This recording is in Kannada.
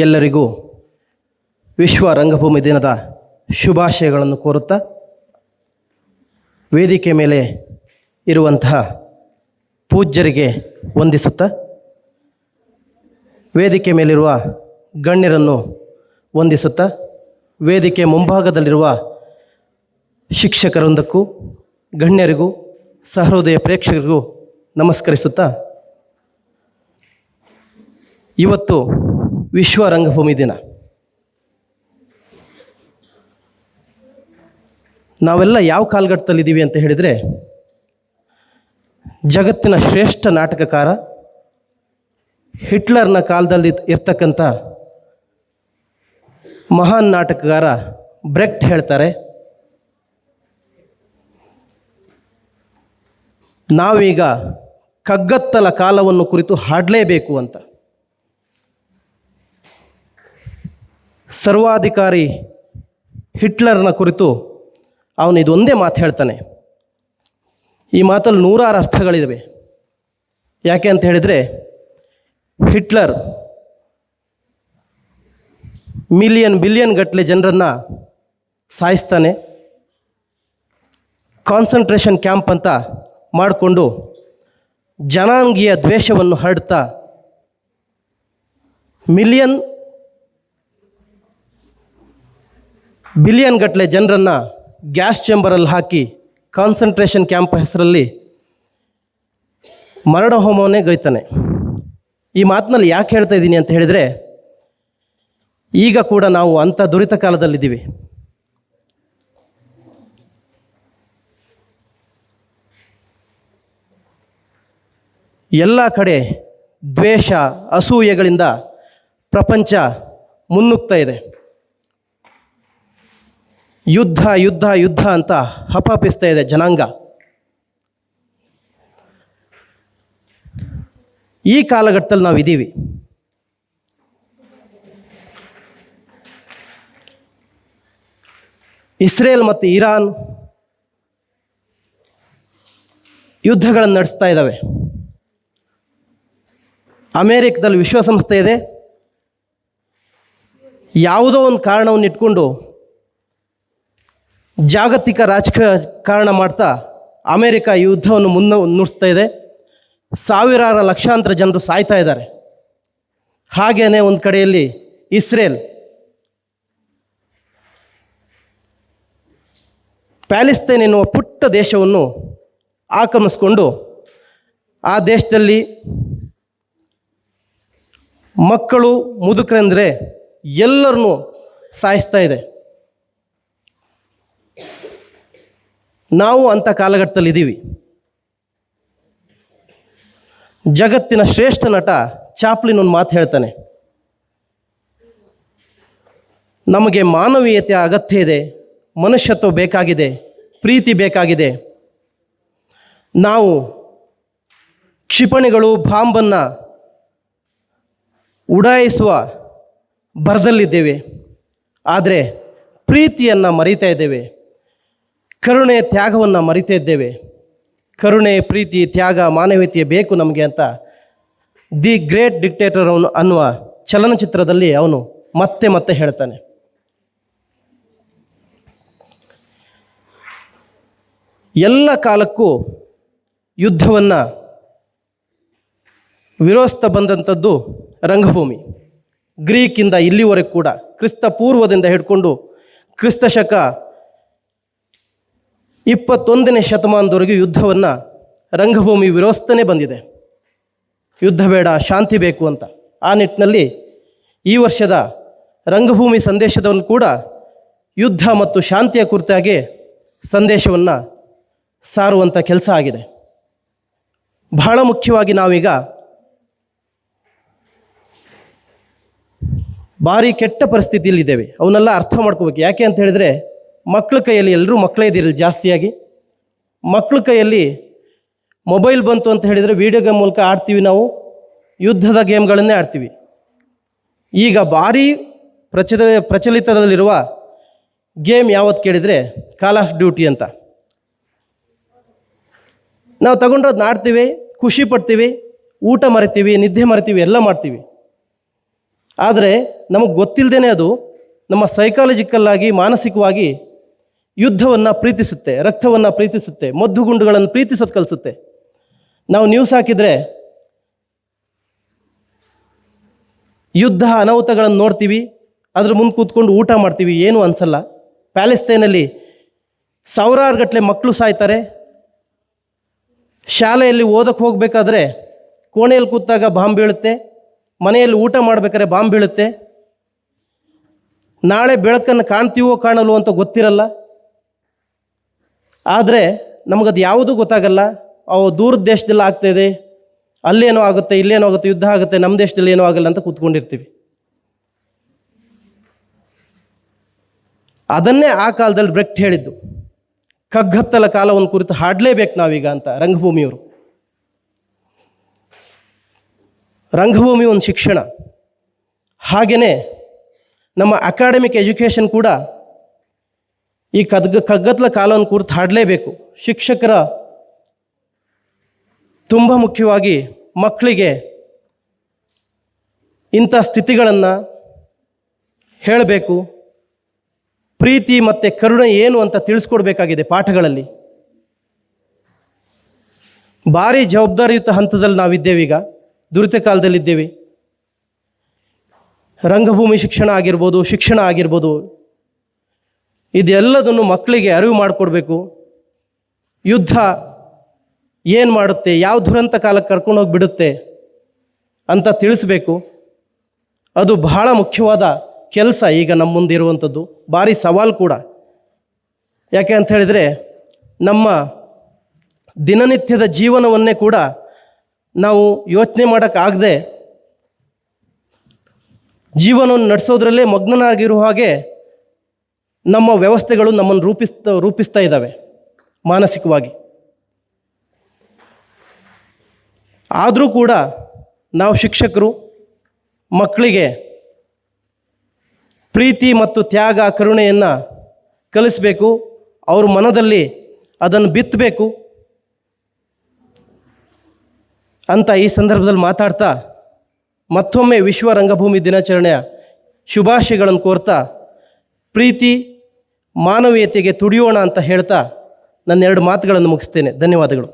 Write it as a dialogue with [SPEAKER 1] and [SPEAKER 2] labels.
[SPEAKER 1] ಎಲ್ಲರಿಗೂ ವಿಶ್ವ ರಂಗಭೂಮಿ ದಿನದ ಶುಭಾಶಯಗಳನ್ನು ಕೋರುತ್ತಾ, ವೇದಿಕೆ ಮೇಲೆ ಇರುವಂತಹ ಪೂಜ್ಯರಿಗೆ ವಂದಿಸುತ್ತಾ, ವೇದಿಕೆ ಮೇಲಿರುವ ಗಣ್ಯರನ್ನು ವಂದಿಸುತ್ತಾ, ವೇದಿಕೆ ಮುಂಭಾಗದಲ್ಲಿರುವ ಶಿಕ್ಷಕರೊಂದಕ್ಕೂ ಗಣ್ಯರಿಗೂ ಸಹೃದಯ ಪ್ರೇಕ್ಷಕರಿಗೂ ನಮಸ್ಕರಿಸುತ್ತಾ, ಇವತ್ತು ವಿಶ್ವ ರಂಗಭೂಮಿ ದಿನ. ನಾವೆಲ್ಲ ಯಾವ ಕಾಲಘಟ್ಟದಲ್ಲಿದ್ದೀವಿ ಅಂತ ಹೇಳಿದರೆ, ಜಗತ್ತಿನ ಶ್ರೇಷ್ಠ ನಾಟಕಕಾರ ಹಿಟ್ಲರ್ನ ಕಾಲದಲ್ಲಿ ಇರ್ತಕ್ಕಂಥ ಮಹಾನ್ ನಾಟಕಕಾರ ಬ್ರೆಕ್ಟ್ ಹೇಳ್ತಾರೆ, ನಾವೀಗ ಕಗ್ಗತ್ತಲ ಕಾಲವನ್ನು ಕುರಿತು ಹಾಡಲೇಬೇಕು ಅಂತ. ಸರ್ವಾಧಿಕಾರಿ ಹಿಟ್ಲರ್ನ ಕುರಿತು ಅವನು ಇದೊಂದೇ ಮಾತು ಹೇಳ್ತಾನೆ. ಈ ಮಾತಲ್ಲಿ ನೂರಾರು ಅರ್ಥಗಳಿವೆ. ಯಾಕೆ ಅಂತ ಹೇಳಿದರೆ, ಹಿಟ್ಲರ್ ಬಿಲಿಯನ್ ಗಟ್ಟಲೆ ಜನರನ್ನು ಸಾಯಿಸ್ತಾನೆ. ಕಾನ್ಸಂಟ್ರೇಷನ್ ಕ್ಯಾಂಪ್ ಅಂತ ಮಾಡಿಕೊಂಡು ಜನಾಂಗೀಯ ದ್ವೇಷವನ್ನು ಹರಡ್ತಾ ಬಿಲಿಯನ್ ಗಟ್ಟಲೆ ಜನರನ್ನು ಗ್ಯಾಸ್ ಚೇಂಬರಲ್ಲಿ ಹಾಕಿ ಕಾನ್ಸಂಟ್ರೇಷನ್ ಕ್ಯಾಂಪ್ ಹೆಸರಲ್ಲಿ ಮರಣ ಹೋಮವನ್ನೇ ಗೈತಾನೆ. ಈ ಮಾತಿನಲ್ಲಿ ಯಾಕೆ ಹೇಳ್ತಾ ಇದ್ದೀನಿ ಅಂತ ಹೇಳಿದರೆ, ಈಗ ಕೂಡ ನಾವು ಅಂಥ ದುರಿತ ಕಾಲದಲ್ಲಿದ್ದೀವಿ. ಎಲ್ಲ ಕಡೆ ದ್ವೇಷ ಅಸೂಯೆಗಳಿಂದ ಪ್ರಪಂಚ ಮುನ್ನುಗ್ತಾ ಇದೆ. ಯುದ್ಧ ಯುದ್ಧ ಯುದ್ಧ ಅಂತ ಹಪಾಪಿಸ್ತಾ ಇದೆ ಜನಾಂಗ. ಈ ಕಾಲಘಟ್ಟದಲ್ಲಿ ನಾವು ಇದ್ದೀವಿ. ಇಸ್ರೇಲ್ ಮತ್ತು ಇರಾನ್ ಯುದ್ಧಗಳನ್ನು ನಡೆಸ್ತಾ ಇದ್ದಾವೆ. ಅಮೇರಿಕದಲ್ಲಿ ವಿಶ್ವಸಂಸ್ಥೆ ಇದೆ. ಯಾವುದೋ ಒಂದು ಕಾರಣವನ್ನು ಇಟ್ಕೊಂಡು ಜಾಗತಿಕ ರಾಜಕಾರಣ ಮಾಡ್ತಾ ಅಮೇರಿಕ ಯುದ್ಧವನ್ನು ಮುನ್ನುಗ್ಸ್ತಾ ಇದೆ. ಸಾವಿರಾರು ಲಕ್ಷಾಂತರ ಜನರು ಸಾಯ್ತಾ ಇದ್ದಾರೆ. ಹಾಗೆಯೇ ಒಂದು ಕಡೆಯಲ್ಲಿ ಇಸ್ರೇಲ್ ಪ್ಯಾಲೆಸ್ತೈನ್ ಎನ್ನುವ ಪುಟ್ಟ ದೇಶವನ್ನು ಆಕ್ರಮಿಸಿಕೊಂಡು ಆ ದೇಶದಲ್ಲಿ ಮಕ್ಕಳು ಮುದುಕರೆಂದರೆ ಎಲ್ಲರನ್ನೂ ಸಾಯಿಸ್ತಾ ಇದೆ. ನಾವು ಅಂಥ ಕಾಲಘಟ್ಟದಲ್ಲಿ ಇದ್ದೀವಿ. ಜಗತ್ತಿನ ಶ್ರೇಷ್ಠ ನಟ ಚಾಪ್ಲಿನ್ ಒಂದು ಮಾತು ಹೇಳ್ತಾನೆ, ನಮಗೆ ಮಾನವೀಯತೆಯ ಅಗತ್ಯ ಇದೆ, ಮನುಷ್ಯತ್ವ ಬೇಕಾಗಿದೆ, ಪ್ರೀತಿ ಬೇಕಾಗಿದೆ. ನಾವು ಕ್ಷಿಪಣಿಗಳು ಬಾಂಬನ್ನು ಉಡಾಯಿಸುವ ಭರದಲ್ಲಿದ್ದೇವೆ, ಆದರೆ ಪ್ರೀತಿಯನ್ನು ಮರೀತಾ ಇದ್ದೇವೆ, ಕರುಣೆ ತ್ಯಾಗವನ್ನು ಮರಿತಾ ಇದ್ದೇವೆ. ಕರುಣೆ, ಪ್ರೀತಿ, ತ್ಯಾಗ, ಮಾನವೀಯತೆ ಬೇಕು ನಮಗೆ ಅಂತ ದಿ ಗ್ರೇಟ್ ಡಿಕ್ಟೇಟರ್ ಅನ್ನುವ ಚಲನಚಿತ್ರದಲ್ಲಿ ಅವನು ಮತ್ತೆ ಮತ್ತೆ ಹೇಳ್ತಾನೆ. ಎಲ್ಲ ಕಾಲಕ್ಕೂ ಯುದ್ಧವನ್ನು ವಿರೋಧಿಸ್ತಾ ಬಂದಂಥದ್ದು ರಂಗಭೂಮಿ. ಗ್ರೀಕಿಂದ ಇಲ್ಲಿವರೆಗೂ ಕೂಡ ಕ್ರಿಸ್ತ ಪೂರ್ವದಿಂದ ಹಿಡ್ಕೊಂಡು ಕ್ರಿಸ್ತ ಶಕ 21ನೇ ಶತಮಾನದವರೆಗೂ ಯುದ್ಧವನ್ನು ರಂಗಭೂಮಿ ವಿರೋಧಿಸ್ತಾನೇ ಬಂದಿದೆ. ಯುದ್ಧ ಬೇಡ, ಶಾಂತಿ ಬೇಕು ಅಂತ. ಆ ನಿಟ್ಟಿನಲ್ಲಿ ಈ ವರ್ಷದ ರಂಗಭೂಮಿ ಸಂದೇಶದವನ್ನು ಕೂಡ ಯುದ್ಧ ಮತ್ತು ಶಾಂತಿಯ ಕುರಿತಾಗಿ ಸಂದೇಶವನ್ನು ಸಾರುವಂಥ ಕೆಲಸ ಆಗಿದೆ. ಬಹಳ ಮುಖ್ಯವಾಗಿ ನಾವೀಗ ಭಾರಿ ಕೆಟ್ಟ ಪರಿಸ್ಥಿತಿಯಲ್ಲಿದ್ದೇವೆ. ಅವನ್ನೆಲ್ಲ ಅರ್ಥ ಮಾಡ್ಕೋಬೇಕು. ಯಾಕೆ ಅಂತ ಹೇಳಿದರೆ, ಮಕ್ಕಳ ಕೈಯಲ್ಲಿ, ಎಲ್ಲರೂ ಮಕ್ಕಳೇ ಇದ್ದಿರಲಿ ಜಾಸ್ತಿಯಾಗಿ, ಮಕ್ಕಳ ಕೈಯಲ್ಲಿ ಮೊಬೈಲ್ ಬಂತು ಅಂತ ಹೇಳಿದರೆ ವೀಡಿಯೋ ಗೇಮ್ ಮೂಲಕ ಆಡ್ತೀವಿ. ನಾವು ಯುದ್ಧದ ಗೇಮ್ಗಳನ್ನೇ ಆಡ್ತೀವಿ. ಈಗ ಭಾರಿ ಪ್ರಚಲಿತದಲ್ಲಿರುವ ಗೇಮ್ ಯಾವತ್ತು ಕೇಳಿದರೆ ಕಾಲ್ ಆಫ್ ಡ್ಯೂಟಿ ಅಂತ. ನಾವು ತಗೊಂಡ್ರದ್ದು ಆಡ್ತೀವಿ, ಖುಷಿ ಪಡ್ತೀವಿ, ಊಟ ಮರಿತೀವಿ, ನಿದ್ದೆ ಮರಿತೀವಿ, ಎಲ್ಲ ಮಾಡ್ತೀವಿ. ಆದರೆ ನಮಗೆ ಗೊತ್ತಿಲ್ಲದೇ ಅದು ನಮ್ಮ ಸೈಕಾಲಜಿಕಲ್ಲಾಗಿ ಮಾನಸಿಕವಾಗಿ ಯುದ್ಧವನ್ನು ಪ್ರೀತಿಸುತ್ತೆ, ರಕ್ತವನ್ನು ಪ್ರೀತಿಸುತ್ತೆ, ಮದ್ದುಗುಂಡುಗಳನ್ನು ಪ್ರೀತಿಸೋದು ಕಲಿಸುತ್ತೆ. ನಾವು ನ್ಯೂಸ್ ಹಾಕಿದರೆ ಯುದ್ಧ ಅನಾಹುತಗಳನ್ನು ನೋಡ್ತೀವಿ, ಅದ್ರ ಮುಂದೆ ಕೂತ್ಕೊಂಡು ಊಟ ಮಾಡ್ತೀವಿ, ಏನೂ ಅನಿಸಲ್ಲ. ಪ್ಯಾಲೆಸ್ತೈನಲ್ಲಿ ಸಾವಿರಾರು ಗಟ್ಟಲೆ ಮಕ್ಕಳು ಸಾಯ್ತಾರೆ. ಶಾಲೆಯಲ್ಲಿ ಓದಕ್ಕೆ ಹೋಗಬೇಕಾದ್ರೆ ಕೋಣೆಯಲ್ಲಿ ಕೂತಾಗ ಬಾಂಬ್ ಬೀಳುತ್ತೆ, ಮನೆಯಲ್ಲಿ ಊಟ ಮಾಡಬೇಕಾದ್ರೆ ಬಾಂಬ್ ಬೀಳುತ್ತೆ. ನಾಳೆ ಬೆಳಕನ್ನು ಕಾಣ್ತೀವೋ ಕಾಣಲ್ವೋ ಅಂತ ಗೊತ್ತಿರಲ್ಲ. ಆದರೆ ನಮಗದು ಯಾವುದೂ ಗೊತ್ತಾಗಲ್ಲ. ಅವು ದೂರದ ದೇಶದಲ್ಲಿ ಆಗ್ತಾಯಿದೆ, ಅಲ್ಲೇನೋ ಆಗುತ್ತೆ, ಇಲ್ಲೇನೋ ಆಗುತ್ತೆ, ಯುದ್ಧ ಆಗುತ್ತೆ, ನಮ್ಮ ದೇಶದಲ್ಲಿ ಏನೋ ಆಗಲ್ಲ ಅಂತ ಕೂತ್ಕೊಂಡಿರ್ತೀವಿ. ಅದನ್ನೇ ಆ ಕಾಲದಲ್ಲಿ ಬ್ರೆಕ್ಟ್ ಹೇಳಿದ್ದು, ಕಗ್ಗತ್ತಲ ಕಾಲವನ್ನು ಕುರಿತು ಹಾಡಲೇಬೇಕು ನಾವೀಗ ಅಂತ ರಂಗಭೂಮಿಯವರು. ರಂಗಭೂಮಿ ಒಂದು ಶಿಕ್ಷಣ. ಹಾಗೆಯೇ ನಮ್ಮ ಅಕಾಡೆಮಿಕ್ ಎಜುಕೇಷನ್ ಕೂಡ ಈ ಕಗ್ಗತ್ತಲ ಕಾಲವನ್ನು ಕುರಿತು ಹಾಡಲೇಬೇಕು. ಶಿಕ್ಷಕರ ತುಂಬ ಮುಖ್ಯವಾಗಿ ಮಕ್ಕಳಿಗೆ ಇಂಥ ಸ್ಥಿತಿಗಳನ್ನು ಹೇಳಬೇಕು. ಪ್ರೀತಿ ಮತ್ತು ಕರುಣೆ ಏನು ಅಂತ ತಿಳಿಸ್ಕೊಡ್ಬೇಕಾಗಿದೆ ಪಾಠಗಳಲ್ಲಿ. ಭಾರಿ ಜವಾಬ್ದಾರಿಯುತ ಹಂತದಲ್ಲಿ ನಾವಿದ್ದೇವೀಗ, ದುರಿತ ಕಾಲದಲ್ಲಿದ್ದೇವೆ. ರಂಗಭೂಮಿ ಶಿಕ್ಷಣ ಆಗಿರ್ಬೋದು, ಶಿಕ್ಷಣ ಆಗಿರ್ಬೋದು, ಇದೆಲ್ಲದನ್ನು ಮಕ್ಕಳಿಗೆ ಅರಿವು ಮಾಡಿಕೊಡ್ಬೇಕು. ಯುದ್ಧ ಏನು ಮಾಡುತ್ತೆ, ಯಾವ ದುರಂತ ಕಾಲಕ್ಕೆ ಕರ್ಕೊಂಡೋಗಿ ಬಿಡುತ್ತೆ ಅಂತ ತಿಳಿಸ್ಬೇಕು. ಅದು ಬಹಳ ಮುಖ್ಯವಾದ ಕೆಲಸ ಈಗ ನಮ್ಮ ಮುಂದಿರುವಂಥದ್ದು, ಭಾರಿ ಸವಾಲು ಕೂಡ. ಯಾಕೆ ಅಂತ ಹೇಳಿದರೆ ನಮ್ಮ ದಿನನಿತ್ಯದ ಜೀವನವನ್ನೇ ಕೂಡ ನಾವು ಯೋಚನೆ ಮಾಡೋಕ್ಕಾಗದೆ ಜೀವನವನ್ನು ನಡೆಸೋದ್ರಲ್ಲೇ ಮಗ್ನನಾಗಿರುವ ಹಾಗೆ ನಮ್ಮ ವ್ಯವಸ್ಥೆಗಳು ನಮ್ಮನ್ನು ರೂಪಿಸ್ತಾ ಇದ್ದಾವೆ ಮಾನಸಿಕವಾಗಿ. ಆದರೂ ಕೂಡ ನಾವು ಶಿಕ್ಷಕರು ಮಕ್ಕಳಿಗೆ ಪ್ರೀತಿ ಮತ್ತು ತ್ಯಾಗ ಕರುಣೆಯನ್ನು ಕಲಿಸಬೇಕು. ಅವ್ರ ಮನದಲ್ಲಿ ಅದನ್ನು ಬಿತ್ತಬೇಕು ಅಂತ ಈ ಸಂದರ್ಭದಲ್ಲಿ ಮಾತಾಡ್ತಾ ಮತ್ತೊಮ್ಮೆ ವಿಶ್ವ ರಂಗಭೂಮಿ ದಿನಾಚರಣೆಯ ಶುಭಾಶಯಗಳನ್ನು ಕೋರ್ತಾ ಪ್ರೀತಿ ಮಾನವೀಯತೆಗೆ ತುಡಿಯೋಣ ಅಂತ ಹೇಳ್ತಾ ನನ್ನ 2 ಮಾತುಗಳನ್ನು ಮುಗಿಸ್ತೇನೆ. ಧನ್ಯವಾದಗಳು.